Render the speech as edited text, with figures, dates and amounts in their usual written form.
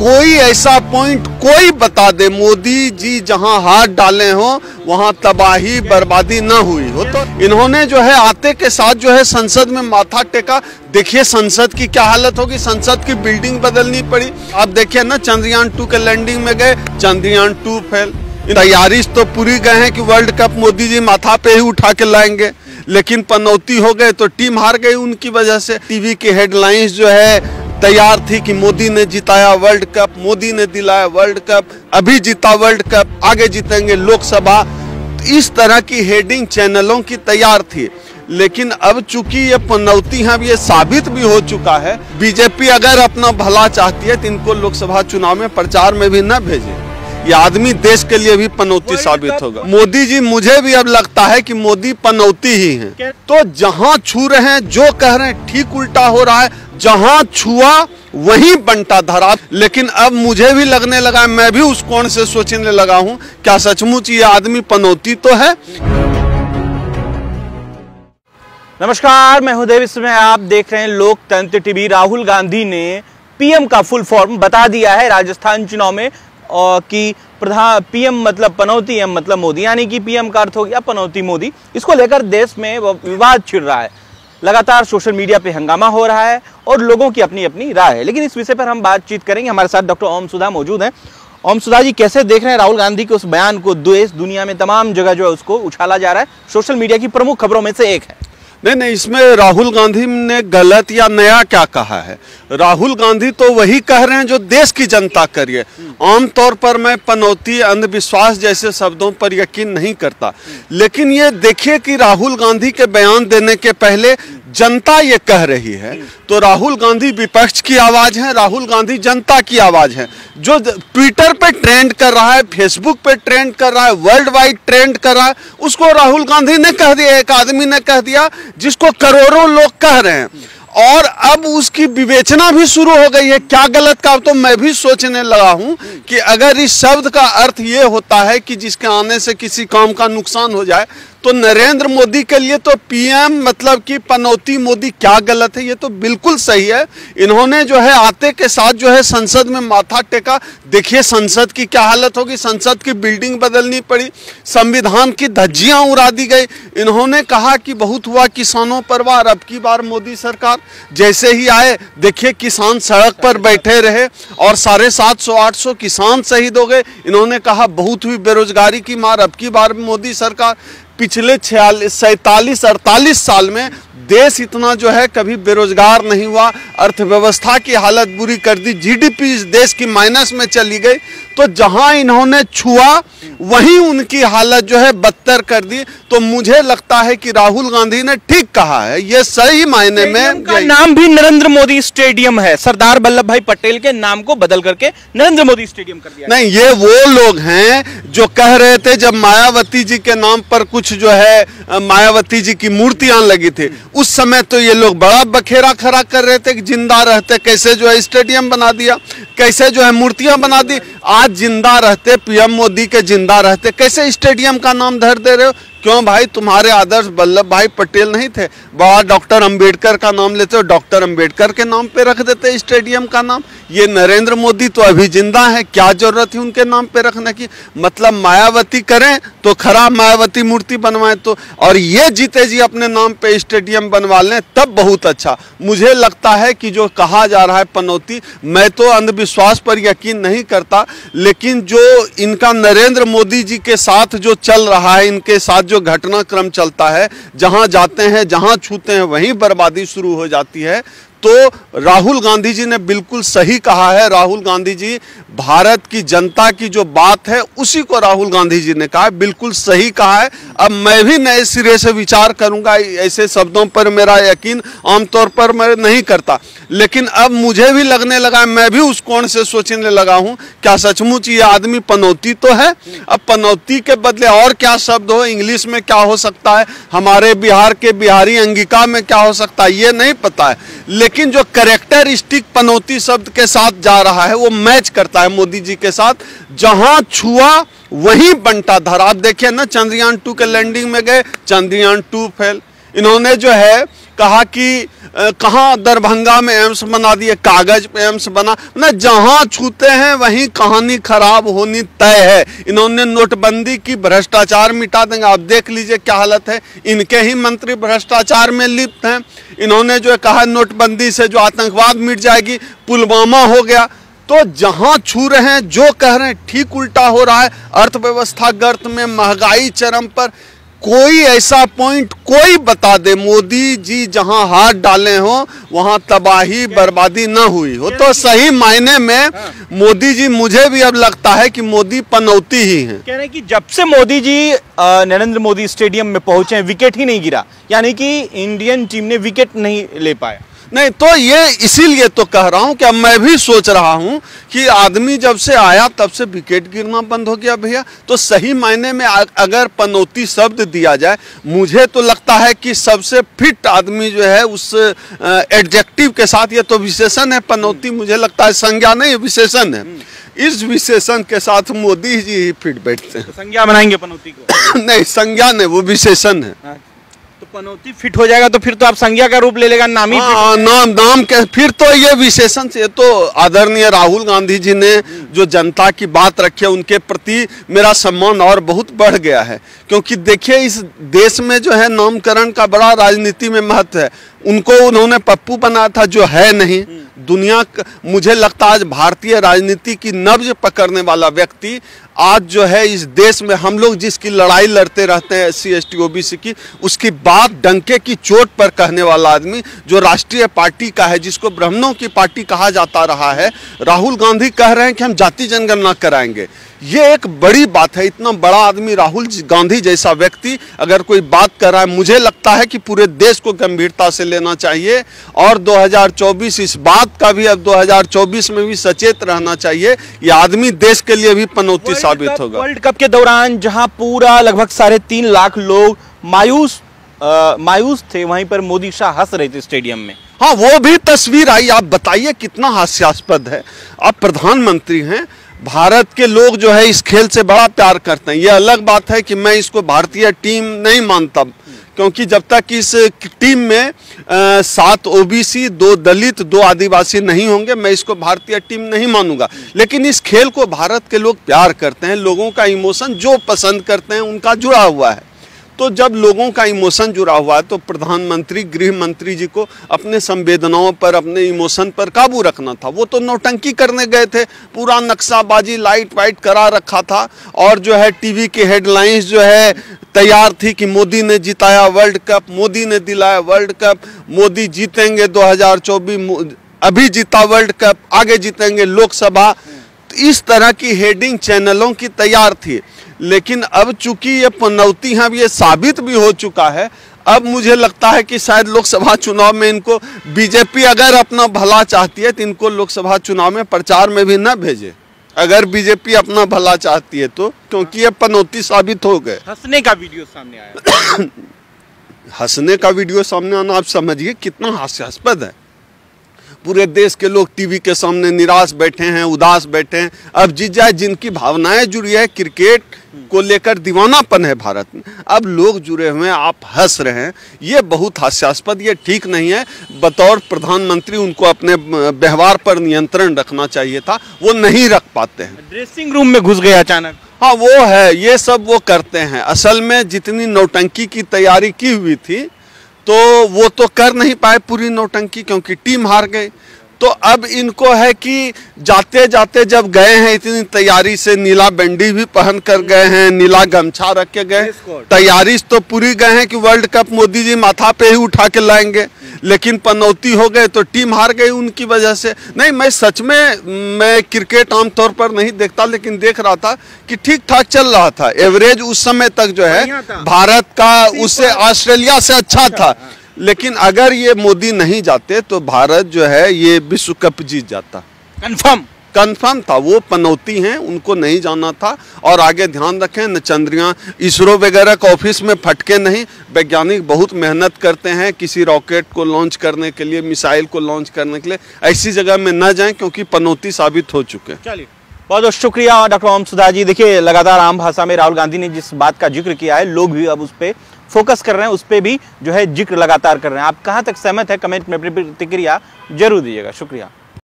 कोई ऐसा पॉइंट कोई बता दे मोदी जी जहां हाथ डाले हो वहां तबाही बर्बादी ना हुई हो। तो इन्होंने जो है आते के साथ जो है संसद में माथा टेका। देखिए संसद की क्या हालत होगी, संसद की बिल्डिंग बदलनी पड़ी। आप देखिए ना, चंद्रयान 2 के लैंडिंग में गए, चंद्रयान 2 फेल। तैयारी तो पूरी गए हैं कि वर्ल्ड कप मोदी जी माथा पे ही उठा के लाएंगे, लेकिन पनौती हो गए तो टीम हार गई उनकी वजह से। टीवी की हेडलाइंस जो है तैयार थी कि मोदी ने जिताया वर्ल्ड कप, मोदी ने दिलाया वर्ल्ड कप, अभी जीता वर्ल्ड कप, आगे जीतेंगे लोकसभा। इस तरह की हेडिंग चैनलों की तैयार थी। लेकिन अब चूंकि ये पनौती है, अब ये साबित भी हो चुका है। बीजेपी अगर अपना भला चाहती है तो इनको लोकसभा चुनाव में प्रचार में भी न भेजे। ये आदमी देश के लिए भी पनौती साबित होगा। मोदी जी, मुझे भी अब लगता है कि मोदी पनौती ही हैं। तो जहां छू रहे हैं, जो कह रहे हैं ठीक उल्टा हो रहा है। जहां छुआ वहीं बंटा धरा। लेकिन अब मुझे भी लगने लगा, मैं भी उस कोण से सोचने लगा हूं, क्या सचमुच ये आदमी पनौती तो है। नमस्कार, मैं हूं देव, इसमें आप देख रहे हैं लोकतंत्र टीवी। राहुल गांधी ने पीएम का फुल फॉर्म बता दिया है राजस्थान चुनाव में, और कि पीएम मतलब पनौती, एम मतलब मोदी, यानी कि पीएम का अर्थ हो गया पनौती मोदी। इसको लेकर देश में विवाद छिड़ रहा है। लगातार सोशल मीडिया पे हंगामा हो रहा है और लोगों की अपनी अपनी राय है। लेकिन इस विषय पर हम बातचीत करेंगे। हमारे साथ डॉक्टर ओम सुधा मौजूद हैं। ओम सुधा जी, कैसे देख रहे हैं राहुल गांधी के उस बयान को? देश दुनिया में तमाम जगह जो है उसको उछाला जा रहा है, सोशल मीडिया की प्रमुख खबरों में से एक है। नहीं, इसमें राहुल गांधी ने गलत या नया क्या कहा है? राहुल गांधी तो वही कह रहे हैं जो देश की जनता करिए। आमतौर पर मैं पनौती, अंधविश्वास जैसे शब्दों पर यकीन नहीं करता, लेकिन ये देखिए कि राहुल गांधी के बयान देने के पहले जनता ये कह रही है। तो राहुल गांधी विपक्ष की आवाज है, राहुल गांधी जनता की आवाज है। जो ट्विटर पे ट्रेंड कर रहा है, फेसबुक पे ट्रेंड कर रहा है, वर्ल्ड वाइड ट्रेंड कर रहा है, उसको राहुल गांधी ने कह दिया, एक आदमी ने कह दिया जिसको करोड़ों लोग कह रहे हैं। और अब उसकी विवेचना भी शुरू हो गई है, क्या गलत कहा। तो मैं भी सोचने लगा हूं कि अगर इस शब्द का अर्थ ये होता है कि जिसके आने से किसी काम का नुकसान हो जाए, तो नरेंद्र मोदी के लिए तो पीएम मतलब कि पनौती मोदी क्या गलत है? ये तो बिल्कुल सही है। इन्होंने जो है आते के साथ जो है संसद में माथा टेका। देखिए संसद की क्या हालत होगी, संसद की बिल्डिंग बदलनी पड़ी, संविधान की धज्जियां उड़ा दी गई। इन्होंने कहा कि बहुत हुआ किसानों पर वार, अब की बार मोदी सरकार। जैसे ही आए, देखिए किसान सड़क पर बैठे रहे और 750-800 किसान शहीद हो गए। इन्होंने कहा बहुत हुई बेरोजगारी की मार, अब की बार मोदी सरकार। पिछले 47-48 साल में देश इतना जो है कभी बेरोजगार नहीं हुआ। अर्थव्यवस्था की हालत बुरी कर दी, जीडीपी इस देश की माइनस में चली गई। तो जहां इन्होंने छुआ वहीं उनकी हालत जो है बदतर कर दी। तो मुझे लगता है कि राहुल गांधी ने ठीक कहा है, ये सही मायने में। का नाम भी नरेंद्र मोदी स्टेडियम है, सरदार वल्लभ भाई पटेल के नाम को बदल करके नरेंद्र मोदी स्टेडियम कर दिया। नहीं, ये वो लोग हैं जो कह रहे थे जब मायावती जी के नाम पर कुछ जो है मायावती जी की मूर्तियां लगी थी, उस समय तो ये लोग बड़ा बखेरा खड़ा कर रहे थे कि जिंदा रहते कैसे जो है स्टेडियम बना दिया, कैसे जो है मूर्तियां बना दी। आज जिंदा रहते, पीएम मोदी के जिंदा रहते कैसे स्टेडियम का नाम धर दे रहे हो? क्यों भाई, तुम्हारे आदर्श वल्लभ भाई पटेल नहीं थे? बाबा डॉक्टर अंबेडकर का नाम लेते हो, डॉक्टर अंबेडकर के नाम पे रख देते स्टेडियम का नाम। ये नरेंद्र मोदी तो अभी जिंदा है, क्या जरूरत है उनके नाम पे रखने की? मतलब मायावती करें तो खराब मायावती मूर्ति बनवाएं तो, और ये जीते जी अपने नाम पे स्टेडियम बनवा लें तब बहुत अच्छा। मुझे लगता है कि जो कहा जा रहा है पनौती, मैं तो अंधविश्वास पर यकीन नहीं करता, लेकिन जो इनका नरेंद्र मोदी जी के साथ जो चल रहा है, इनके साथ जो घटनाक्रम चलता है, जहां जाते हैं जहां छूते हैं वहीं बर्बादी शुरू हो जाती है। तो राहुल गांधी जी ने बिल्कुल सही कहा है। राहुल गांधी जी भारत की जनता की जो बात है उसी को राहुल गांधी जी ने कहा है, बिल्कुल सही कहा है। अब मैं भी नए सिरे से विचार करूंगा, ऐसे शब्दों पर मेरा यकीन आमतौर पर मैं नहीं करता, लेकिन अब मुझे भी लगने लगा, मैं भी उस कोण से सोचने लगा हूं, क्या सचमुच ये आदमी पनौती तो है? अब पनौती के बदले और क्या शब्द हो, इंग्लिश में क्या हो सकता है, हमारे बिहार के बिहारी अंगिका में क्या हो सकता है, ये नहीं पता है। लेकिन जो कैरेक्टरिस्टिक पनौती शब्द के साथ जा रहा है वो मैच करता है मोदी जी के साथ। जहां छुआ वहीं बंटा धरा। आप देखिए ना, चंद्रयान 2 के लैंडिंग में गए, चंद्रयान 2 फेल। इन्होंने जो है कहा कि कहाँ दरभंगा में एम्स बना दिए, कागज पे एम्स बना, ना जहां छूते हैं वहीं कहानी खराब होनी तय है। इन्होंने नोटबंदी की, भ्रष्टाचार मिटा देंगे। आप देख लीजिए क्या हालत है, इनके ही मंत्री भ्रष्टाचार में लिप्त हैं। इन्होंने जो कहा नोटबंदी से जो आतंकवाद मिट जाएगी, पुलवामा हो गया। तो जहां छू रहे हैं, जो कह रहे हैं, ठीक उल्टा हो रहा है। अर्थव्यवस्था गर्त में, महंगाई चरम पर। कोई ऐसा पॉइंट कोई बता दे मोदी जी जहां हाथ डाले हो वहां तबाही बर्बादी ना हुई हो। तो सही मायने में मोदी जी, मुझे भी अब लगता है कि मोदी पनौती ही हैं। कह रहे हैं कि जब से मोदी जी नरेंद्र मोदी स्टेडियम में पहुंचे विकेट ही नहीं गिरा, यानी कि इंडियन टीम ने विकेट नहीं ले पाया। नहीं तो ये इसीलिए तो कह रहा हूं कि अब मैं भी सोच रहा हूं कि आदमी जब से आया तब से विकेट गिरना बंद हो गया भैया। तो सही मायने में अगर पनौती शब्द दिया जाए, मुझे तो लगता है कि सबसे फिट आदमी जो है उस एडजेक्टिव के साथ, ये तो विशेषण है, पनौती मुझे लगता है संज्ञा नहीं विशेषण है, इस विशेषण के साथ मोदी जी ही फिट बैठते हैं। तो संज्ञा बनाएंगे पनौती को? नहीं, संज्ञा नहीं, वो विशेषण है। तो पनौती फिट हो जाएगा तो फिर तो आप संज्ञा का रूप ले लेगा, नाम ही नाम के फिर तो ये विशेषण से। तो आदरणीय राहुल गांधी जी ने जो जनता की बात रखी है, उनके प्रति मेरा सम्मान और बहुत बढ़ गया है। क्योंकि देखिए इस देश में जो है नामकरण का बड़ा राजनीति में महत्व है। उनको उन्होंने पप्पू बनाया था जो है नहीं। दुनिया, मुझे लगता है आज भारतीय राजनीति की नब्ज पकड़ने वाला व्यक्ति आज जो है इस देश में, हम लोग जिसकी लड़ाई लड़ते रहते हैं SC ST OBC की, उसकी बात डंके की चोट पर कहने वाला आदमी जो राष्ट्रीय पार्टी का है, जिसको ब्राह्मणों की पार्टी कहा जाता रहा है, राहुल गांधी कह रहे हैं कि हम जाति जनगणना कराएंगे। ये एक बड़ी बात है। इतना बड़ा आदमी राहुल गांधी जैसा व्यक्ति अगर कोई बात कर रहा है, मुझे लगता है कि पूरे देश को गंभीरता से लेना चाहिए। और 2024 इस बात का भी, अब 2024 में भी सचेत रहना चाहिए। ये आदमी देश के लिए भी पनौती साबित होगा। वर्ल्ड कप के दौरान जहां पूरा लगभग 3.5 लाख लोग मायूस थे, वहीं पर मोदी शाह हंस रहे थे स्टेडियम में। हाँ, वो भी तस्वीर आई। आप बताइए कितना हास्यास्पद है। आप प्रधानमंत्री हैं, भारत के लोग जो है इस खेल से बड़ा प्यार करते हैं। ये अलग बात है कि मैं इसको भारतीय टीम नहीं मानता, क्योंकि जब तक इस टीम में 7 OBC, 2 दलित, 2 आदिवासी नहीं होंगे, मैं इसको भारतीय टीम नहीं मानूंगा। लेकिन इस खेल को भारत के लोग प्यार करते हैं। लोगों का इमोशन जो पसंद करते हैं उनका जुड़ा हुआ है। तो जब लोगों का इमोशन जुड़ा हुआ है तो प्रधानमंत्री, गृह मंत्री जी को अपने संवेदनाओं पर, अपने इमोशन पर काबू रखना था। वो तो नौटंकी करने गए थे, पूरा नक्शाबाजी लाइट वाइट करा रखा था। और जो है टीवी की हेडलाइंस जो है तैयार थी कि मोदी ने जिताया वर्ल्ड कप, मोदी ने दिलाया वर्ल्ड कप, मोदी जीतेंगे 2024, अभी जीता वर्ल्ड कप, आगे जीतेंगे लोकसभा। इस तरह की हेडिंग चैनलों की तैयार थी। लेकिन अब चूंकि ये पनौती है, अब ये साबित भी हो चुका है। अब मुझे लगता है कि शायद लोकसभा चुनाव में इनको, बीजेपी अगर अपना भला चाहती है तो इनको लोकसभा चुनाव में प्रचार में भी न भेजे, अगर बीजेपी अपना भला चाहती है तो, क्योंकि ये पनौती साबित हो गए। हंसने का वीडियो सामने आया हंसने का वीडियो सामने आना, आप समझिए कितना हास्यास्पद है। पूरे देश के लोग टीवी के सामने निराश बैठे हैं, उदास बैठे हैं। अब जीत जाए, जिनकी भावनाएं जुड़ी है, क्रिकेट को लेकर दीवानापन है भारत में, अब लोग जुड़े हुए हैं, आप हंस रहे हैं। ये बहुत हास्यास्पद, ये ठीक नहीं है। बतौर प्रधानमंत्री उनको अपने व्यवहार पर नियंत्रण रखना चाहिए था, वो नहीं रख पाते हैं। ड्रेसिंग रूम में घुस गए अचानक। हाँ, वो है, ये सब वो करते हैं। असल में जितनी नौटंकी की तैयारी की हुई थी तो वो तो कर नहीं पाए पूरी नौटंकी, क्योंकि टीम हार गई। तो अब इनको है कि जाते जाते जब गए हैं इतनी तैयारी से, नीला बैंडी भी पहन कर गए हैं, नीला गमछा रख के गए, तैयारी तो पूरी गए हैं कि वर्ल्ड कप मोदी जी माथा पे ही उठा के लाएंगे। लेकिन पनौती हो गए तो टीम हार गई उनकी वजह से। नहीं, मैं सच में, मैं क्रिकेट आमतौर पर नहीं देखता, लेकिन देख रहा था कि ठीक ठाक चल रहा था। एवरेज उस समय तक जो है भारत का उससे, ऑस्ट्रेलिया से अच्छा था। लेकिन अगर ये मोदी नहीं जाते तो भारत जो है ये विश्व कप जीत जाता। कंफर्म था। वो पनौती हैं, उनको नहीं जाना था। और आगे ध्यान रखें, न चंद्रयान, इसरो वगैरह का ऑफिस में फटके नहीं। वैज्ञानिक बहुत मेहनत करते हैं किसी रॉकेट को लॉन्च करने के लिए, मिसाइल को लॉन्च करने के लिए। ऐसी जगह में न जाएं, क्योंकि पनौती साबित हो चुके हैं। चलिए, बहुत बहुत शुक्रिया डॉक्टर ओम सुधा जी। देखिए, लगातार आम भाषा में राहुल गांधी ने जिस बात का जिक्र किया है, लोग भी अब उस पर फोकस कर रहे हैं उस पर भी जो है जिक्र लगातार कर रहे हैं। आप कहाँ तक सहमत है, कमेंट में अपनी प्रतिक्रिया जरूर दीजिएगा। शुक्रिया।